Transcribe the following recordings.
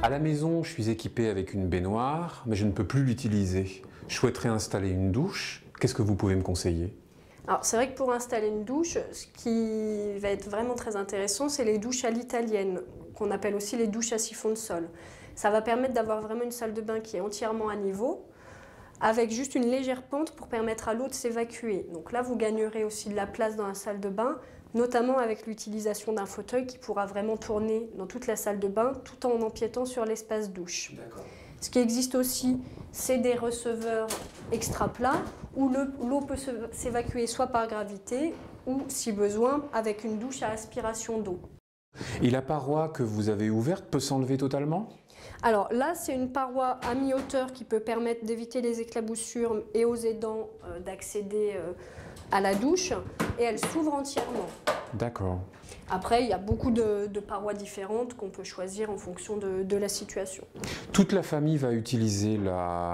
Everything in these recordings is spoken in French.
À la maison, je suis équipé avec une baignoire, mais je ne peux plus l'utiliser. Je souhaiterais installer une douche. Qu'est-ce que vous pouvez me conseiller? Alors c'est vrai que pour installer une douche, ce qui va être vraiment très intéressant, c'est les douches à l'italienne, qu'on appelle aussi les douches à siphon de sol. Ça va permettre d'avoir vraiment une salle de bain qui est entièrement à niveau, avec juste une légère pente pour permettre à l'eau de s'évacuer. Donc là, vous gagnerez aussi de la place dans la salle de bain, notamment avec l'utilisation d'un fauteuil qui pourra vraiment tourner dans toute la salle de bain tout en empiétant sur l'espace douche. Ce qui existe aussi, c'est des receveurs extra plats où l'eau peut s'évacuer soit par gravité ou, si besoin, avec une douche à aspiration d'eau. Et la paroi que vous avez ouverte peut s'enlever totalement? Alors là, c'est une paroi à mi-hauteur qui peut permettre d'éviter les éclaboussures et aux aidants d'accéder à la douche, et elle s'ouvre entièrement. D'accord. Après, il y a beaucoup de parois différentes qu'on peut choisir en fonction de la situation. Toute la famille va utiliser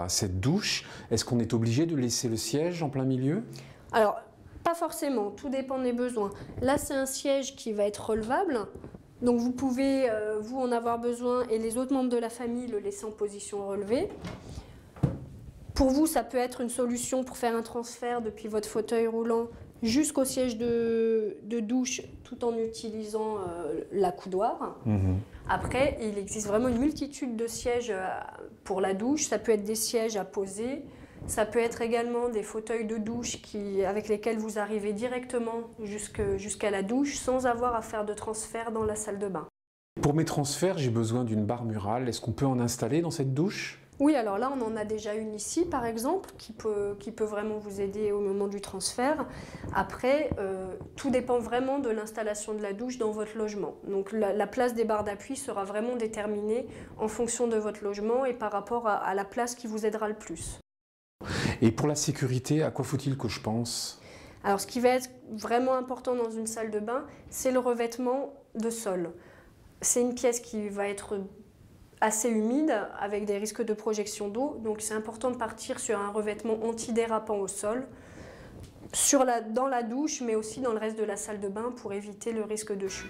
cette douche. Est-ce qu'on est obligé de laisser le siège en plein milieu? Alors, pas forcément, tout dépend des besoins. Là, c'est un siège qui va être relevable. Donc vous pouvez, vous, en avoir besoin et les autres membres de la famille le laisser en position relevée. Pour vous, ça peut être une solution pour faire un transfert depuis votre fauteuil roulant jusqu'au siège de douche tout en utilisant l'accoudoir. Après, il existe vraiment une multitude de sièges pour la douche. Ça peut être des sièges à poser. Ça peut être également des fauteuils de douche avec lesquels vous arrivez directement jusqu'à la douche sans avoir à faire de transfert dans la salle de bain. Pour mes transferts, j'ai besoin d'une barre murale. Est-ce qu'on peut en installer dans cette douche? Oui, alors là, on en a déjà une ici, par exemple, qui peut vraiment vous aider au moment du transfert. Après, tout dépend vraiment de l'installation de la douche dans votre logement. Donc la place des barres d'appui sera vraiment déterminée en fonction de votre logement et par rapport à la place qui vous aidera le plus. Et pour la sécurité, à quoi faut-il que je pense? Alors ce qui va être vraiment important dans une salle de bain, c'est le revêtement de sol. C'est une pièce qui va être assez humide avec des risques de projection d'eau, donc c'est important de partir sur un revêtement antidérapant au sol, dans la douche mais aussi dans le reste de la salle de bain pour éviter le risque de chute.